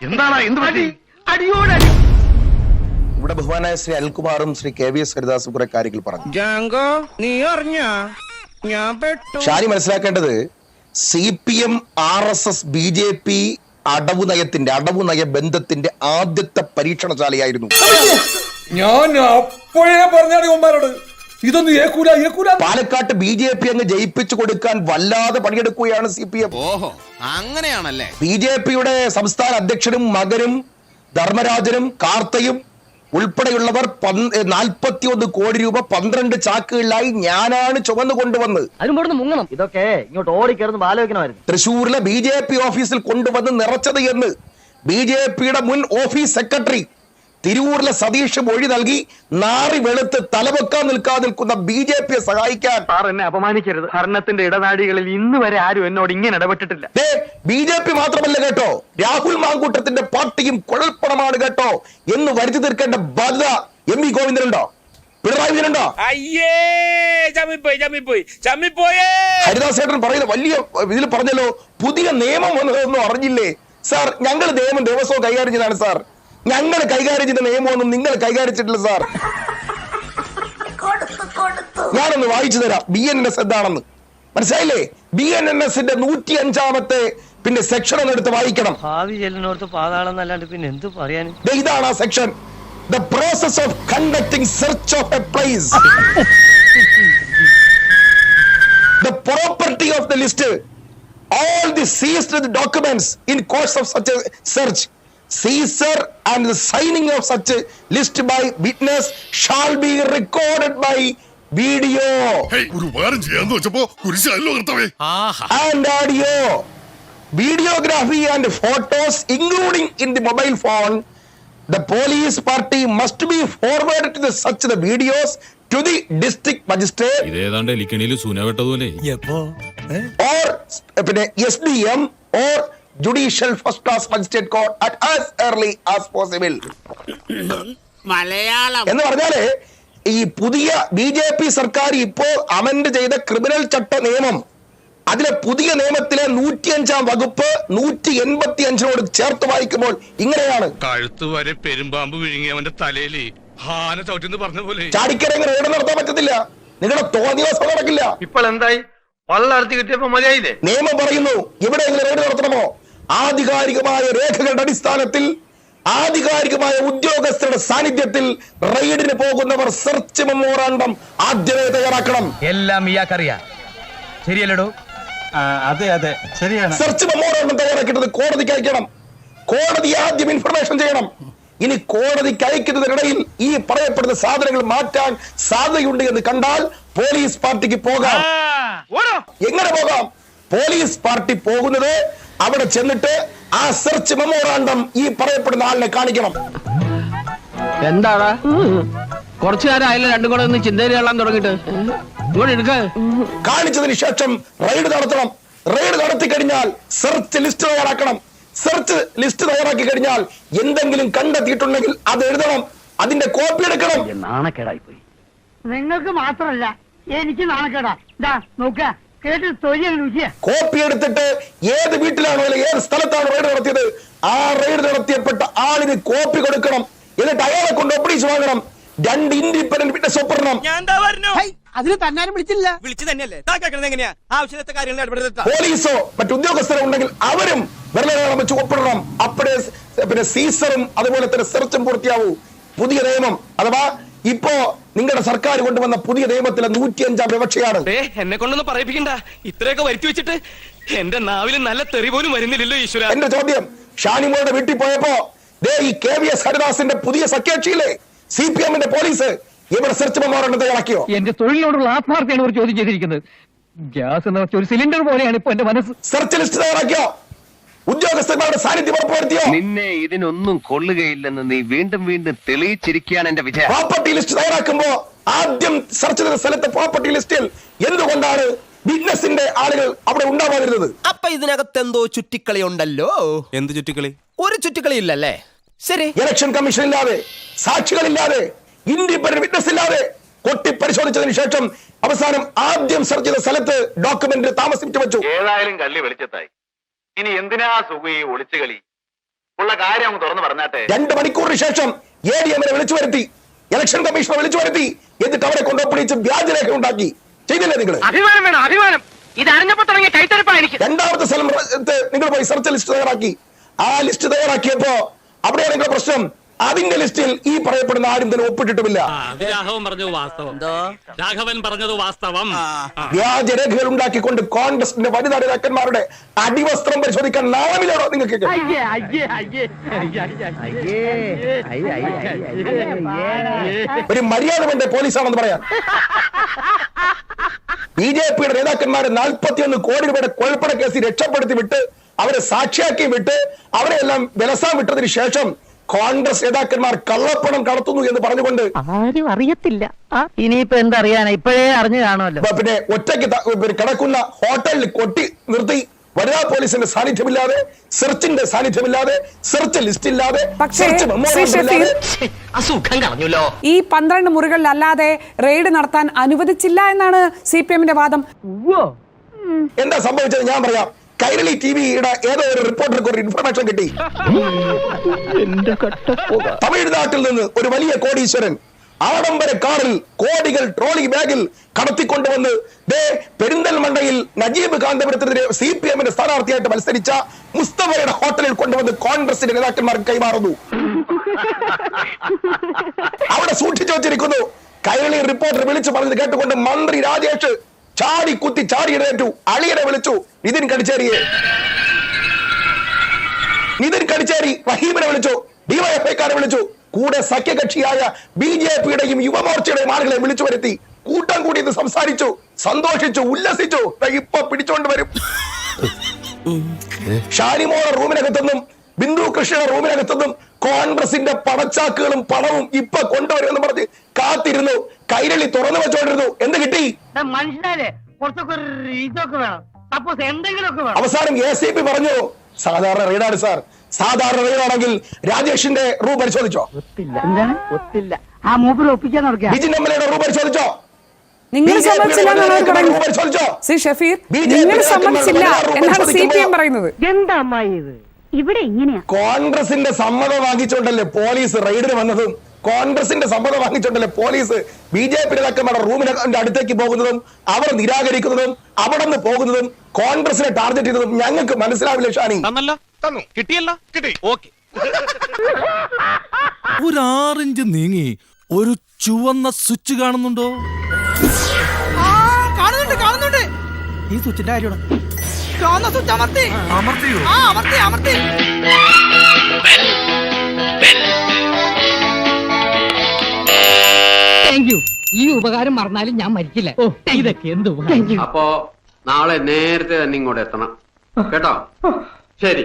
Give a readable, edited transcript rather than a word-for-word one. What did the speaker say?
എന്താണ് ഇവിടെ ബഹുമാനായ ശ്രീ അനിൽകുമാറും ശ്രീ KVS ഹരിദാസും കുറെ കാര്യങ്ങൾ പറഞ്ഞു. ഷാനി മനസ്സിലാക്കേണ്ടത് CPM RSS BJP അടവു നയ ബന്ധത്തിന്റെ ആദ്യത്തെ പരീക്ഷണശാലയായിരുന്നു. ഞാൻ അപ്പോഴേ പറഞ്ഞാണ് ഇതൊന്നും ഏക്കൂല. പാലക്കാട്ട് BJP അങ്ങ് ജയിപ്പിച്ചു കൊടുക്കാൻ വല്ലാതെ പണിയെടുക്കുകയാണ് CPM. ഓഹോ, അങ്ങനെയാണല്ലേ. BJPയുടെ സംസ്ഥാന അധ്യക്ഷനും മകനും ധർമ്മരാജനും കാർത്തയും ഉൾപ്പെടെയുള്ളവർ 41 കോടി രൂപ 12 ചാക്കുകളിലായി ഞാനാണ് ചുമന്നു കൊണ്ടുവന്ന് ഇതൊക്കെ ഇങ്ങോട്ട് ഓടിക്കയറുന്ന ആലോചിക്കണമായിരുന്നു. തൃശ്ശൂരിലെ BJP ഓഫീസിൽ കൊണ്ടുവന്ന് നിറച്ചത് എന്ന് BJPയുടെ മുൻ ഓഫീസ് സെക്രട്ടറി തിരൂരിലെ സതീഷ് മൊഴി നൽകി നാറി വെളുത്ത് തലവെക്കാൻ നിൽക്കുന്ന BJPയെ സഹായിക്കാൻ. എന്നെ അപമാനിക്കരുത്. ഭരണത്തിന്റെ ഇടനാഴികളിൽ ഇന്ന് വരെ ആരും എന്നോട് ഇങ്ങനെ ഇടപെട്ടിട്ടില്ല. BJP മാത്രമല്ല കേട്ടോ, രാഹുൽ മാങ്കൂട്ടത്തിന്റെ പാർട്ടിയും കുഴൽപ്പണമാണ് കേട്ടോ എന്ന് വരുത്തി തീർക്കേണ്ട ബാധ്യത MV ഗോവിന്ദനുണ്ടോ, പിണറായി വിജയനുണ്ടോ? ഹരിദാസേട്ടൻ പറയുന്ന വലിയ ഇതിൽ പറഞ്ഞല്ലോ, പുതിയ നിയമം വന്നതൊന്നും അറിഞ്ഞില്ലേ സാർ? ഞങ്ങൾ നിയമം ദിവസവും കൈകാര്യം ചെയ്താണ് സാർ. ഞങ്ങൾ കൈകാര്യം ചെയ്ത നിയമമൊന്നും നിങ്ങൾ കൈകാര്യച്ചിട്ടില്ല സാർ. ഞാനൊന്ന് വായിച്ചു തരാം BNNS എന്താണെന്ന്. മനസ്സിലായില്ലേ? BNNSന്റെ 105-ാമത്തെ പിന്നെ സെക്ഷൻ ഒന്ന് എടുത്ത് വായിക്കണം. ഇതാണ് ആ section. The process of conducting search of a place. The property of the list. All the seized documents in course of such a search. Seizure and the signing of such a list by witness shall be recorded by video and audio, videography and photos including in the mobile phone. The police party must be forwarded to such the videos to the district magistrate or SDM or Judicial First Class Magistrate Court at as early as possible. എന്ന് പറഞ്ഞാല് ഈ പുതിയ BJP സർക്കാർ ഇപ്പോ amend ചെയ്ത criminal ചട്ട നിയമം, അതിലെ പുതിയ നിയമത്തിലെ 105-ാം വകുപ്പ് 185-നോട് ചേർത്ത് വായിക്കുമ്പോൾ ഇങ്ങനെയാണ്. കഴുത്ത് വരെ പെരുമ്പാമ്പ് വിഴുങ്ങി അവന്റെ തലയില് ഹാന ചവിട്ടിന്ന് പറഞ്ഞ പോലെ ചാടിക്കര റോഡ് നടത്താൻ പറ്റത്തില്ല. നിങ്ങളുടെ തോന്നിയവസ്ഥ നടക്കില്ല. ഇപ്പോൾ എന്തായി? പള്ളർത്തി കിട്ടിയപ്പോ മതിയായില്ലേ? നിയമം പറയുന്നു എവിടെയെങ്കിലും റോഡ് നടത്തണമോ, ആധികാരികമായ രേഖകളുടെ അടിസ്ഥാനത്തിൽ ആധികാരികമായ ഉദ്യോഗസ്ഥരുടെ സാന്നിധ്യത്തിൽ റെയ്ഡിന് പോകുന്നവർ സെർച്ച് മെമ്മോറാണ്ടം ആദ്യമേ തയ്യാറാക്കണം. എല്ലാം ഇയാൾക്കറിയാം, ശരിയല്ലടോ? അതെ ശരിയാണ്. സെർച്ച് മെമ്മോറാണ്ടം തയ്യാറാക്കിയിട്ട് കോടതിക്ക് അയക്കണം. കോടതി ആദ്യം ഇൻഫർമേഷൻ ചെയ്യണം. ഇനി കോടതിക്ക് അയക്കുന്നതിനിടയിൽ ഈ പറയപ്പെടുന്ന സാധനങ്ങൾ മാറ്റാൻ സാധ്യതയുണ്ട് എന്ന് കണ്ടാൽ പോലീസ് പാർട്ടിക്ക് പോകാം. എങ്ങനെ പോകാം? പോലീസ് പാർട്ടി പോകുന്നത് അവിടെ ചെന്നിട്ട് ആ സെർച്ച് മെമ്മോറാണ്ടം ഈ പറയപ്പെടുന്ന ആളിനെ കാണിക്കണം. എന്താടാ കുറച്ചു നേരം അതിൽ രണ്ടും കൂടെ ഒന്ന് ചിന്തയിൽ കൊള്ളാൻ തുടങ്ങിട്ട് കാണിച്ചതിന് ശേഷം റെയ്ഡ് നടത്തണം. റെയ്ഡ് നടത്തി കഴിഞ്ഞാൽ സെർച്ച് ലിസ്റ്റ് തയ്യാറാക്കണം. സെർച്ച് ലിസ്റ്റ് തയ്യാറാക്കി കഴിഞ്ഞാൽ എന്തെങ്കിലും കണ്ടെത്തിയിട്ടുണ്ടെങ്കിൽ അത് എഴുതണം, അതിന്റെ കോപ്പി എടുക്കണം. നാണക്കേടായി പോയി. നിങ്ങൾക്ക് മാത്രമല്ല എനിക്ക് നാണക്കേടാ. നോക്ക കോപ്പി എടുത്തിട്ട് ഏത് വീട്ടിലാണോ അല്ലെങ്കിൽ ഏത് സ്ഥലത്താണോ റെയ്ഡ് നടത്തിയത് ആ റെയ്ഡ് നടത്തിയപ്പെട്ട ആളിന് കോപ്പി കൊടുക്കണം. എന്നിട്ട് അയാളെ കൊണ്ട് ഒപ്പിടിച്ച് വാങ്ങണം. 2 ഇൻഡിപെൻഡന്റ് വിറ്റ്നസ് ഒപ്പിടണം. അതിന് തന്നാരും വിളിച്ചില്ല. പോലീസോ മറ്റുദ്യോഗസ്ഥരോ ഉണ്ടെങ്കിൽ അവരും വെറുതെ വെച്ച് ഒപ്പിടണം. അപ്പോഴേ പിന്നെ സീസറും അതുപോലെ തന്നെ സെർച്ചും പൂർത്തിയാവൂ. പുതിയ നിയമം അഥവാ ഇപ്പോ നിങ്ങളുടെ സർക്കാർ കൊണ്ടുവന്ന പുതിയ നിയമത്തിലെ 105-ാം വിവക്ഷയാണ്. എന്നെ കൊണ്ടൊന്നും പറയിപ്പിക്കണ്ട. ഇത്രയൊക്കെ വരുത്തി വെച്ചിട്ട് എന്റെ നാവിൽ നല്ല തെറി പോലും വരുന്നില്ലല്ലോ ഈശ്വര. എന്റെ ചോദ്യം, ഷാനിമോളുടെ വീട്ടിൽ പോയപ്പോ ഈ KVS ഹരിദാസിന്റെ പുതിയ സഖ്യകക്ഷിയിലെ CPM-ന്റെ പോലീസ് ഇവിടെ സെർച്ച് മെമ്മോറാണ്ടം തയ്യാറാക്കിയോ? എന്റെ തൊഴിലിനോടുള്ള ആത്മാർത്ഥയാണ് ഒരു ചോദ്യം ചെയ്തിരിക്കുന്നത്. ഗ്യാസ് എന്ന് വെച്ച ഒരു സിലിണ്ടർ പോലെയാണ് ഇപ്പൊ എന്റെ മനസ്സ്. സെർച്ച് ലിസ്റ്റ് തയ്യാറാക്കിയോ? ഉദ്യോഗസ്ഥന്മാരുടെ സാന്നിധ്യം ഉറപ്പുവരുത്തിയോ? നിന്നെ ഇതിനൊന്നും കൊള്ളുകയില്ലെന്ന് നീ വീണ്ടും വീണ്ടും തെളിയിച്ചിരിക്കുകയാണ് എന്റെ വിജയം. പ്രോപ്പർട്ടി ലിസ്റ്റ് തയ്യാറാക്കുമ്പോ ആദ്യം സെർച്ച് ചെയ്ത സ്ഥലത്തെ പ്രോപ്പർട്ടി ലിസ്റ്റിൽ എന്തുകൊണ്ടാണ് വിറ്റ്നസിന്റെ ആളുകൾ അവിടെ ഉണ്ടാവാതിരുന്നത്? അപ്പൊ ഇതിനകത്ത് എന്തോ ചുറ്റിക്കളി ഉണ്ടല്ലോ. എന്ത് ചുറ്റിക്കളി? ഒരു ചുറ്റിക്കളി ഇല്ലല്ലേ? ശരി. ഇലക്ഷൻ കമ്മീഷൻ ഇല്ലാതെ, സാക്ഷികളില്ലാതെ, ഇൻഡിപെൻഡന്റ് വിറ്റ്നസ് ഇല്ലാതെ കൊട്ടിപ്പ പരിശോധിച്ചതിന് ശേഷം അവസാനം ആദ്യം സെർച്ച് ചെയ്ത സ്ഥലത്ത് ഡോക്യുമെന്റ് താമസിപ്പിച്ചു വെച്ചു. ഏതായാലും കള്ളി വെളിച്ചത്തായി. ഇനി എന്തിനാ സുഖി ഒളിച്ചു കളി? ഉള്ള കാര്യം തുറന്നു പറഞ്ഞാട്ടെ. 2 മണിക്കൂറിന് ശേഷം ADM-നെ വിളിച്ചു വരുത്തി, ഇലക്ഷൻ കമ്മീഷനെ വിളിച്ചു വരുത്തി, എന്നിട്ട് അവരെ കൊണ്ടുപിടിച്ച് വ്യാജരേഖ ഉണ്ടാക്കി. ചെയ്തില്ലേ നിങ്ങൾ? അഭിമാനം വേണം, അഭിമാനം. ഇത് അറിഞ്ഞപ്പോ തുടങ്ങിയ കൈത്തരപ്പാണ് എനിക്ക്. രണ്ടാമത്തെ സ്ഥലം നിങ്ങൾ പോയി സെർച്ച് ലിസ്റ്റ് തയ്യാറാക്കി. ആ ലിസ്റ്റ് തയ്യാറാക്കിയപ്പോ അവിടെയാണ് നിങ്ങളുടെ പ്രശ്നം. അതിന്റെ ലിസ്റ്റിൽ ഈ പറയപ്പെടുന്ന ആരും തന്നെ ഒപ്പിട്ടിട്ടുമില്ല. രാഘവൻ പറഞ്ഞത് വാസ്തവം. രാഘവൻ പറഞ്ഞത് വാസ്തവം. വ്യാജരേഖകൾ ഉണ്ടാക്കിക്കൊണ്ട് കോൺഗ്രസിന്റെ വനിതാ നേതാക്കന്മാരുടെ അടിവസ്ത്രം പരിശോധിക്കാൻ നാളമില്ലാണോ നിങ്ങൾക്ക്? ഒരു മര്യാദ വേണ്ട പോലീസാണെന്ന് പറയാൻ. BJP-യുടെ നേതാക്കന്മാരെ 41 കോടി രൂപയുടെ കൊലപ്പണ കേസിൽ രക്ഷപ്പെടുത്തി വിട്ട്, അവരെ സാക്ഷിയാക്കി വിട്ട്, അവരെല്ലാം വിലസാൻ വിട്ടതിന് ശേഷം കോൺഗ്രസ് നേതാക്കന്മാർ കള്ളപ്പണം കടത്തുന്നു എന്ന് പറഞ്ഞുകൊണ്ട് ആരും അറിയത്തില്ല. ഇനിയിപ്പോ എന്തറിയാനാ, ഇപ്പോഴേ അറിഞ്ഞു കാണുമല്ലോ. പിന്നെ ഒറ്റയ്ക്ക് കിടക്കുന്ന ഹോട്ടലിൽ കൊട്ടി നിർത്തി, വനിതാ പോലീസിന്റെ സാന്നിധ്യമില്ലാതെ, സെർച്ചിന്റെ സാന്നിധ്യമില്ലാതെ, സെർച്ച് ലിസ്റ്റ് ഇല്ലാതെ, അസുഖം കളഞ്ഞല്ലോ. ഈ 12 മുറികളിലല്ലാതെ റെയ്ഡ് നടത്താൻ അനുവദിച്ചില്ല എന്നാണ് CPM-ന്റെ വാദം. എന്താ സംഭവിച്ചത് ഞാൻ പറയാം. കൈരളി TV-യുടെ ഏതോ ഒരു റിപ്പോർട്ടർക്ക് ഒരു ഇൻഫർമേഷൻ കിട്ടി. തമിഴ്നാട്ടിൽ നിന്ന് ഒരു വലിയ കോടീശ്വരൻ ആഡംബര കാറിൽ കോടികൾ ട്രോളി ബാഗിൽ കടത്തിക്കൊണ്ടുവന്ന് പെരിന്തൽമണ്ണയിൽ നജീബ് കാന്തപുരത്തിനെതിരെ CPM-ന്റെ സ്ഥാനാർത്ഥിയായിട്ട് മത്സരിച്ച മുസ്തഫയുടെ ഹോട്ടലിൽ കൊണ്ടുവന്ന് കോൺഗ്രസിന്റെ നേതാക്കന്മാർക്ക് കൈമാറുന്നു. അവിടെ സൂക്ഷിച്ചു വച്ചിരിക്കുന്നു. കൈരളി റിപ്പോർട്ടർ വിളിച്ചു പറഞ്ഞത് കേട്ടുകൊണ്ട് മന്ത്രി രാജേഷ് ചാടി കുത്തി ചാടി എഴുന്നേറ്റു. അളിയനെ വിളിച്ചു, നിതിൻ കടിച്ചേരി റഹീമിനെ വിളിച്ചു, DYFI-ക്കാരെ വിളിച്ചു, കൂടെ സഖ്യകക്ഷിയായ BJP-യുടെയും യുവമോർച്ചയുടെയും ആളുകളെ വിളിച്ചു വരുത്തി. കൂട്ടം കൂടി ഇത് സംസാരിച്ചു, സന്തോഷിച്ചു, ഉല്ലസിച്ചു. ഇപ്പൊ പിടിച്ചോണ്ട് വരും. ഷാനിമോള റൂമിനകത്തൊന്നും ബിന്ദു കൃഷ്ണയുടെ റൂമിനകത്തൊന്നും കോൺഗ്രസിന്റെ പണച്ചാക്കുകളും പണവും ഇപ്പൊ കൊണ്ടുവരുമെന്ന് പറഞ്ഞ് കാത്തിരുന്നു. കൈരളി തുറന്നു വെച്ചോണ്ടിരുന്നു. എന്ത് കിട്ടി? മനുഷ്യരെ കുറച്ചൊക്കെ ഇതൊക്കെ വേണം, സപ്പോസ് എന്തെങ്കിലുമൊക്കെ വേണം. അവസാനം ACP പറഞ്ഞു, സാധാരണ റെയ്ഡാണ് സാർ, സാധാരണ റെയ്ഡാണെങ്കിൽ രാജേഷിന്റെ റൂം പരിശോധിച്ചോ? എന്താണ് ഒത്തില്ല, ആ മൂപ്പര് ഒപ്പിക്കാൻ നടക്കുക. ബിജിൻ MLA-യുടെ റൂം പരിശോധിച്ചോ? നിങ്ങൾ സമ്മതിച്ചില്ല എന്നാണ് പറയുന്നത്. പരിശോധിച്ചോ? ശ്രീ ഷഫീർ, നിങ്ങൾ സമ്മതിച്ചില്ല എന്നാണ് CPM പറയുന്നത്. എന്താ അമ്മായി ഇത്? ഇവിടെ ഇങ്ങനെയാ. കോൺഗ്രസിന്റെ സമ്മതം വാങ്ങിച്ചോണ്ടല്ലേ പോലീസ് റെയ്ഡിന് വന്നതും, കോൺഗ്രസിന്റെ സമ്മതം വാങ്ങിച്ചോണ്ടല്ലേ പോലീസ് BJP നേതാക്കന്മാരുടെ റൂമിന്റെ അടുത്തേക്ക് പോകുന്നതും, അവർ നിരാകരിക്കുന്നതും, അവിടെ നിന്ന് പോകുന്നതും, കോൺഗ്രസിനെ ടാർഗറ്റ് ചെയ്തതും ഞങ്ങൾക്ക് മനസ്സിലാവില്ല. ഷാനി തന്നു, കിട്ടിയല്ല, കിട്ടി. ഓക്കെ. ഒരു 6 ഇഞ്ച് നീങ്ങി ഒരു ചുവന്ന സ്വിച്ച് കാണുന്നുണ്ടോ? കാണുന്നുണ്ട്. ഈ സ്വിച്ചിന്റെ കാര്യമാണ്. അമർത്തിയോ? അമർത്തി. Thank you. ഈ ഉപകാരം മറന്നാലും ഞാൻ മരിക്കില്ല. ഇതൊക്കെ എന്ത് അപ്പോ നാളെ നേരത്തെ തന്നെ ഇങ്ങോട്ട് എത്തണം കേട്ടോ. ശരി.